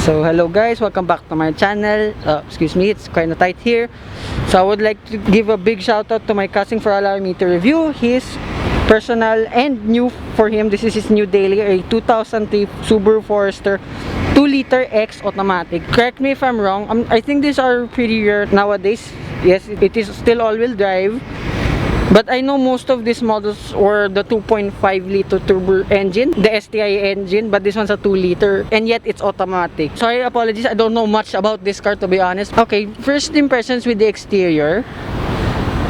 So hello guys, welcome back to my channel. Excuse me, it's kinda tight here. So I would like to give a big shout out to my cousin for allowing me to review his personal and new for him. This is his new daily, a 2003 Subaru Forester 2-liter X automatic. Correct me if I'm wrong, I think these are pretty rare nowadays. Yes, it is still all-wheel drive. But I know most of these models were the 2.5 liter turbo engine, the STI engine, but this one's a 2 liter and yet it's automatic. Sorry, apologies, I don't know much about this car to be honest. Okay, first impressions with the exterior.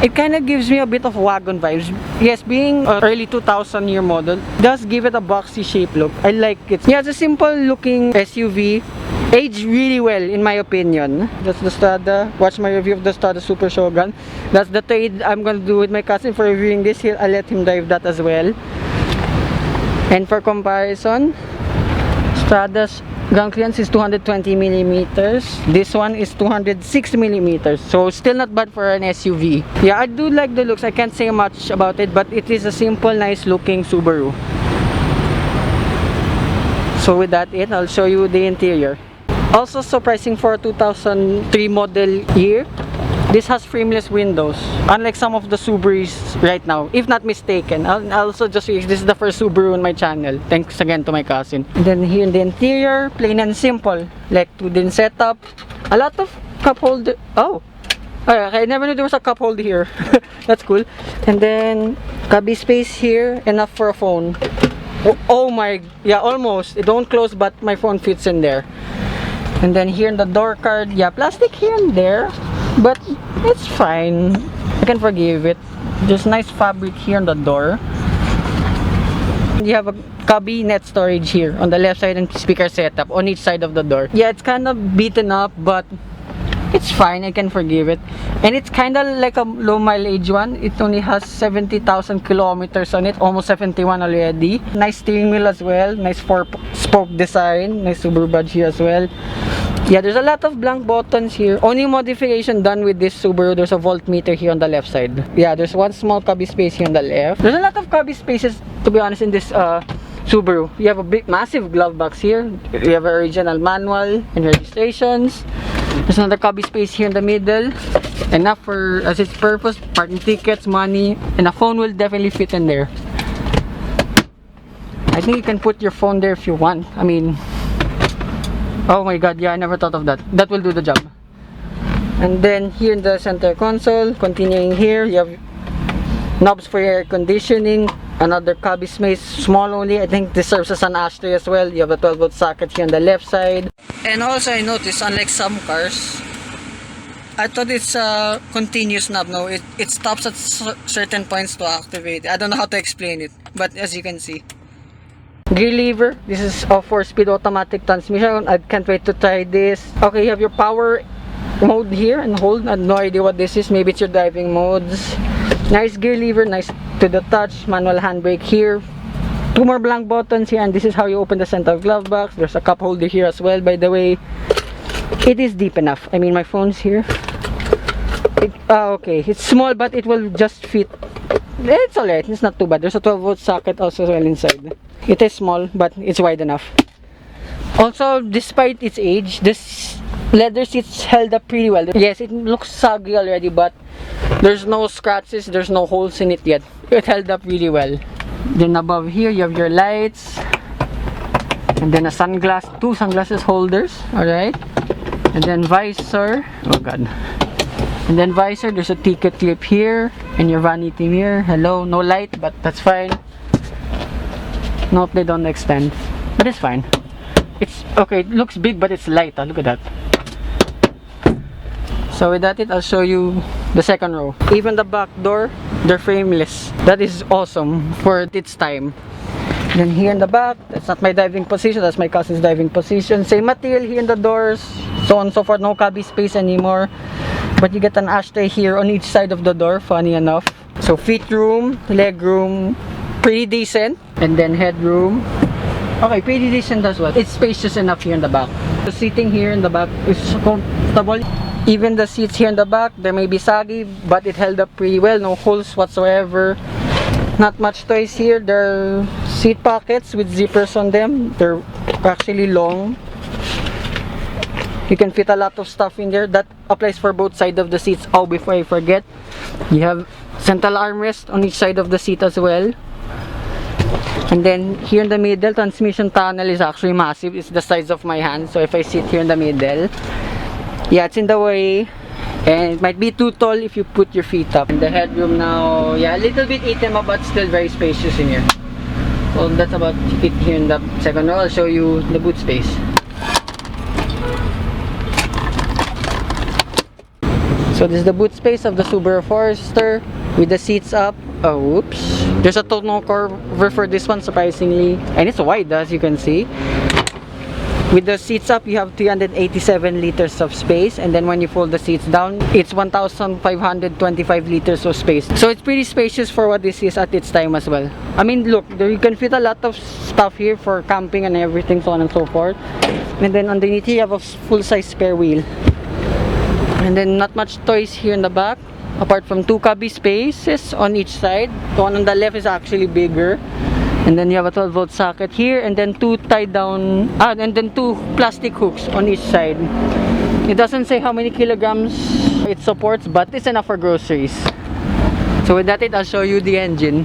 It kind of gives me a bit of wagon vibes. Yes, being an early 2000 year model does give it a boxy shape look. I like it. Yeah, it's a simple looking SUV. Aged really well in my opinion. That's the Strada. Watch my review of the Strada Super Shogun. That's the trade I'm gonna do with my cousin for reviewing this here. I'll let him drive that as well. And for comparison, Strada's ground clearance is 220 millimeters. This one is 206 millimeters. So still not bad for an SUV. Yeah, I do like the looks. I can't say much about it, but it is a simple, nice looking Subaru. So with that, I'll show you the interior. Also surprising for a 2003 model year, this has frameless windows, unlike some of the Subarus right now, if not mistaken. I'll also just use this is the first Subaru on my channel. Thanks again to my cousin. And then here in the interior, plain and simple, like wooden setup, a lot of cup holder. Oh, I never knew there was a cup holder here. That's cool. And then cubby space here, enough for a phone. Oh my, yeah, almost. It don't close, but my phone fits in there. And then here in the door card, yeah, plastic here and there, but it's fine. I can forgive it. There's nice fabric here on the door. You have a cubby net storage here on the left side and speaker setup on each side of the door. Yeah, it's kind of beaten up, but it's fine. I can forgive it. And it's kind of like a low mileage one. It only has 70,000 kilometers on it, almost 71 already. Nice steering wheel as well. Nice 4-spoke design. Nice Subaru badge here as well. Yeah, there's a lot of blank buttons here. Only modification done with this Subaru, there's a voltmeter here on the left side. Yeah, there's one small cubby space here on the left. There's a lot of cubby spaces, to be honest, in this Subaru. You have a big, massive glove box here. You have an original manual and registrations. There's another cubby space here in the middle. Enough for as its purpose, parking tickets, money, and a phone will definitely fit in there. I think you can put your phone there if you want. I mean, oh my god, yeah, I never thought of that. That will do the job. And then here in the center console, continuing here, you have knobs for air conditioning. Another cubby space, small only. I think this serves as an ashtray as well. You have a 12-volt socket here on the left side. And also I noticed, unlike some cars, I thought it's a continuous knob. No, it stops at certain points to activate. I don't know how to explain it, but as you can see. Gear lever. This is a 4-speed automatic transmission. I can't wait to try this. Okay, you have your power mode here and hold. I have no idea what this is. Maybe it's your driving modes. Nice gear lever, nice to the touch. Manual handbrake here. 2 more blank buttons here, and this is how you open the center glove box. There's a cup holder here as well, by the way. It is deep enough. I mean, my phone's here. Okay, it's small, but it will just fit. It's alright, it's not too bad. There's a 12-volt socket also as well inside. It is small, but it's wide enough. Also, despite its age, this leather seats held up pretty well. Yes, it looks soggy already, but there's no scratches, there's no holes in it yet. It held up really well. Then above here, you have your lights. And then a two sunglasses holders, alright. And then visor, oh god. And then visor, there's a ticket clip here. And your vanity mirror. Hello, no light, but that's fine. Nope, they don't extend. But it's fine. It's okay, it looks big, but it's light. Look at that. So with that, I'll show you the second row. Even the back door, they're frameless. That is awesome for its time. Then here in the back, that's not my driving position, that's my cousin's driving position. Same material here in the doors, so on and so forth. No cubby space anymore. But you get an ashtray here on each side of the door, funny enough. So feet room, leg room, pretty decent. And then headroom. Okay, pretty decent as well. It's spacious enough here in the back. The seating here in the back is comfortable. Even the seats here in the back, they may be saggy, but it held up pretty well. No holes whatsoever. Not much toys here. There are seat pockets with zippers on them. They're actually long. You can fit a lot of stuff in there. That applies for both sides of the seats. Oh, before I forget, you have central armrest on each side of the seat as well. And then here in the middle, transmission tunnel is actually massive. It's the size of my hand. So if I sit here in the middle, yeah, it's in the way. And it might be too tall if you put your feet up. And the headroom now, yeah, a little bit intimate but still very spacious in here. So that's about it here in the second row. I'll show you the boot space. So this is the boot space of the Subaru Forester with the seats up. Oh, oops. There's a tonneau cover for this one, surprisingly. And it's wide, as you can see. With the seats up, you have 387 liters of space. And then when you fold the seats down, it's 1,525 liters of space. So it's pretty spacious for what this is at its time as well. I mean, look, you can fit a lot of stuff here for camping and everything, so on and so forth. And then underneath here, you have a full-size spare wheel. And then not much toys here in the back, apart from 2 cubby spaces on each side. The one on the left is actually bigger. And then you have a 12-volt socket here, and then 2 tied down, and then 2 plastic hooks on each side. It doesn't say how many kilograms it supports, but it's enough for groceries. So with that, I'll show you the engine.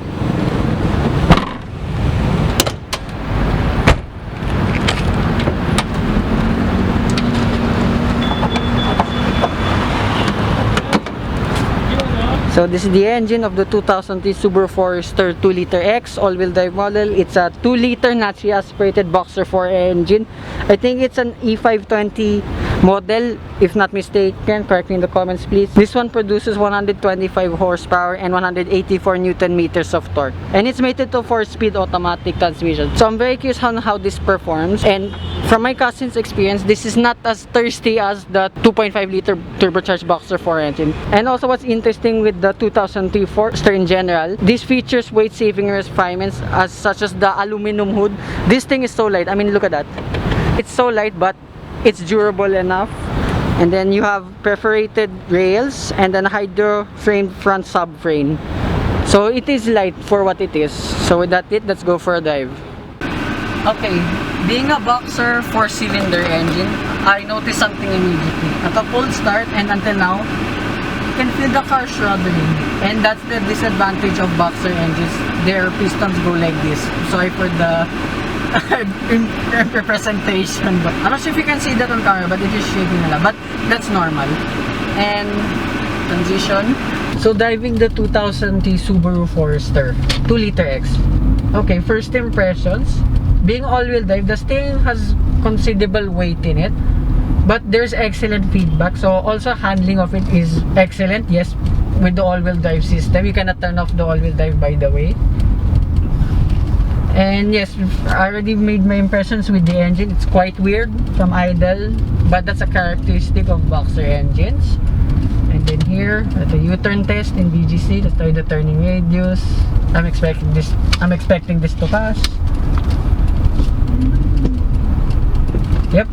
So this is the engine of the 2003 Subaru Forester 2-liter X all-wheel drive model. It's a 2-liter naturally aspirated boxer 4 engine. I think it's an E520 model, if not mistaken. Correct me in the comments, please. This one produces 125 horsepower and 184 Newton meters of torque. And it's mated to 4-speed automatic transmission. So I'm very curious on how this performs. And from my cousin's experience, this is not as thirsty as the 2.5-liter turbocharged boxer 4 engine. And also what's interesting with the 2003 Forester in general, this features weight-saving refinements such as the aluminum hood. This thing is so light. I mean, look at that. It's so light, but it's durable enough. And then you have perforated rails and then hydro framed front subframe. So it is light for what it is. So with that, let's go for a drive. Okay, being a boxer 4-cylinder engine, I noticed something immediately. At a cold start and until now, you can feel the car shuddering. And that's the disadvantage of boxer engines. Their pistons go like this. Sorry for the representation, but I'm not sure if you can see that on camera, but it is shaking a lot. But that's normal. And transition. So driving the 2003 Subaru Forester 2-liter X. Okay, first impressions. Being all-wheel drive, the steering has considerable weight in it, but there's excellent feedback. So also handling of it is excellent. Yes, with the all-wheel drive system, you cannot turn off the all-wheel drive, by the way. And yes, I already made my impressions with the engine. It's quite weird from idle, but that's a characteristic of boxer engines. And then here at the U-turn test in BGC, let's try the turning radius. I'm expecting this to pass. Yep.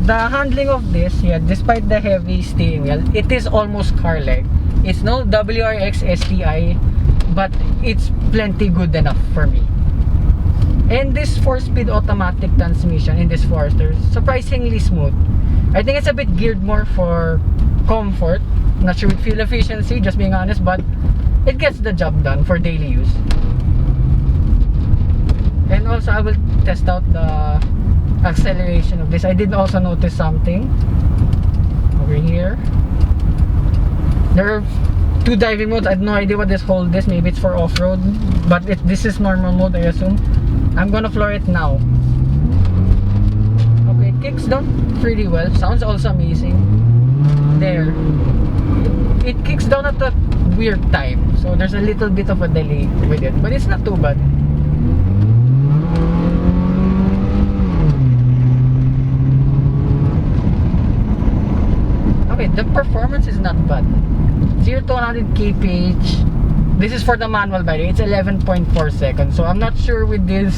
The handling of this, yeah, despite the heavy steering wheel, it is almost car-like. It's no WRX STI, but it's plenty good enough for me. And this 4-speed automatic transmission in this Forester, surprisingly smooth. I think it's a bit geared more for comfort. Not sure with fuel efficiency, just being honest, but it gets the job done for daily use. And also I will test out the acceleration of this. I did also notice something over here. There are 2 driving modes. I have no idea what this hold is. Maybe it's for off-road, but this is normal mode, I assume. I'm gonna floor it now. Okay, it kicks down pretty well. Sounds also amazing. There. It kicks down at a weird time, so there's a little bit of a delay with it, but it's not too bad. Okay, the performance is not bad. 0 to 100 kph. This is for the manual, by the way. It's 11.4 seconds. So I'm not sure with this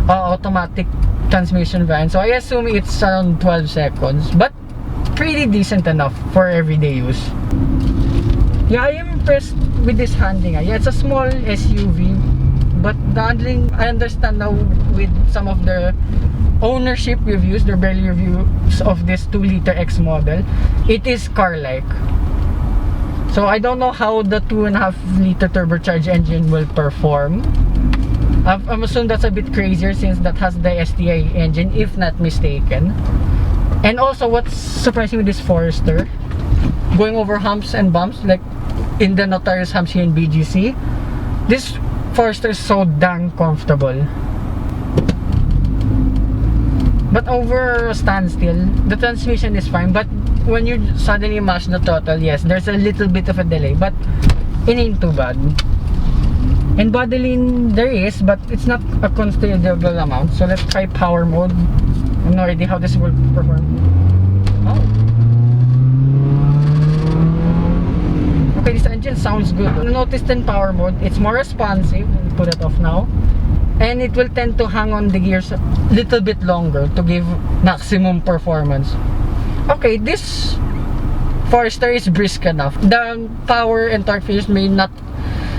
automatic transmission variant. So I assume it's around 12 seconds. But pretty decent enough for everyday use. Yeah, I am impressed with this handling. Yeah, it's a small SUV. But the handling, I understand now with some of the ownership reviews, the barely reviews of this 2-liter X model, it is car-like. So I don't know how the 2.5-liter turbocharged engine will perform. I'm assuming that's a bit crazier since that has the STI engine, if not mistaken. And also, what's surprising with this Forester, going over humps and bumps, like in the notorious humps here in BGC, this Forester is so dang comfortable. But over standstill, the transmission is fine, but when you suddenly mash the throttle, yes, there's a little bit of a delay, but it ain't too bad. And body lean there is, but it's not a considerable amount. So let's try power mode. I have no idea how this will perform. Oh. Okay, this engine sounds good. Notice in power mode, it's more responsive. Let's put it off now. And it will tend to hang on the gears a little bit longer to give maximum performance. Okay, this Forester is brisk enough. The power and torque figures may not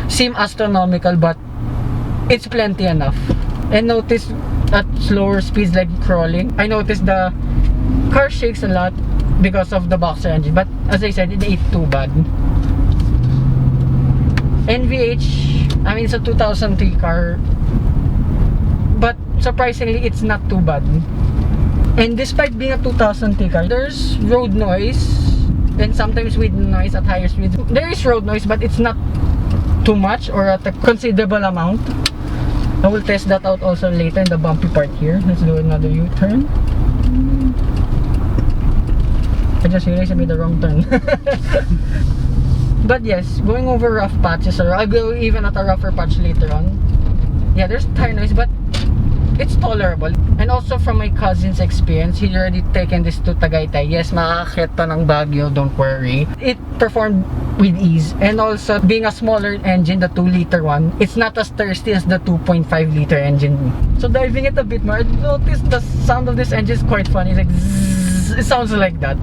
seem astronomical, but it's plenty enough. And notice at slower speeds like crawling, I noticed the car shakes a lot because of the boxer engine, but as I said, it ain't too bad. NVH, I mean, it's a 2003 car, but surprisingly it's not too bad. And despite being a 2003 car, there's road noise and sometimes with noise at higher speeds. There is road noise, but it's not too much or at a considerable amount. I will test that out also later in the bumpy part here. Let's do another U-turn. I just realized I made the wrong turn. But yes, going over rough patches, or I'll go even at a rougher patch later on. Yeah, there's tire noise, but it's tolerable. And also from my cousin's experience, he already taken this to Tagaytay. Yes, makakakit pa ng Baguio, don't worry. It performed with ease. And also, being a smaller engine, the 2-liter one, it's not as thirsty as the 2.5-liter engine. So diving it a bit more, I noticed the sound of this engine is quite funny. It's like zzz, it sounds like that.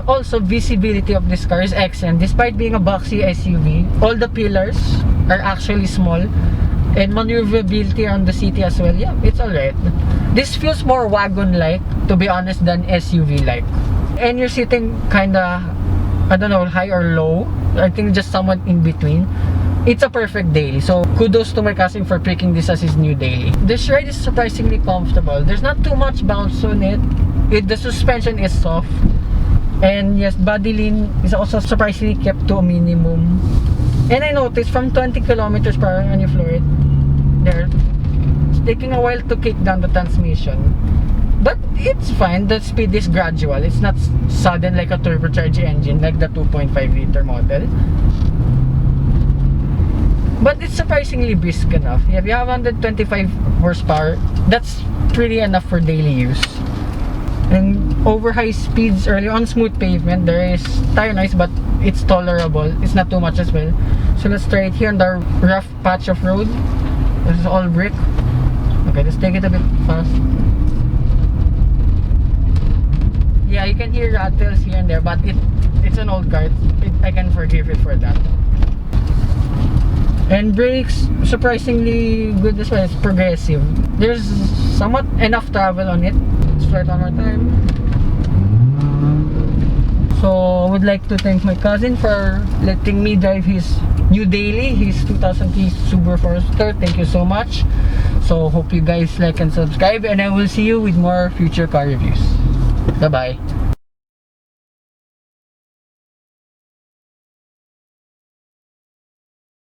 Also, visibility of this car is excellent. Despite being a boxy SUV, all the pillars are actually small. And maneuverability on the city as well, yeah, it's alright. This feels more wagon-like, to be honest, than SUV-like. And you're sitting kinda, I don't know, high or low. I think just somewhat in between. It's a perfect daily. So kudos to my cousin for picking this as his new daily. This ride is surprisingly comfortable. There's not too much bounce on it. The suspension is soft. And yes, body lean is also surprisingly kept to a minimum. And I noticed from 20 kilometers per hour when you floor it, there, it's taking a while to kick down the transmission. But it's fine, the speed is gradual. It's not sudden like a turbocharged engine like the 2.5-liter model. But it's surprisingly brisk enough. If you have 125 horsepower, that's pretty enough for daily use. And over high speeds early on smooth pavement, there is tire noise, but it's tolerable. It's not too much as well. So let's try it here on the rough patch of road. This is all brick. Okay, let's take it a bit fast. Yeah, you can hear rattles here and there, but it's an old car. I can forgive it for that. And brakes, surprisingly good as well. It's progressive. There's somewhat enough travel on it. Let's try it one more time. So I would like to thank my cousin for letting me drive his new daily, his 2003 Subaru Forester. Thank you so much. So hope you guys like and subscribe, and I will see you with more future car reviews. Bye bye.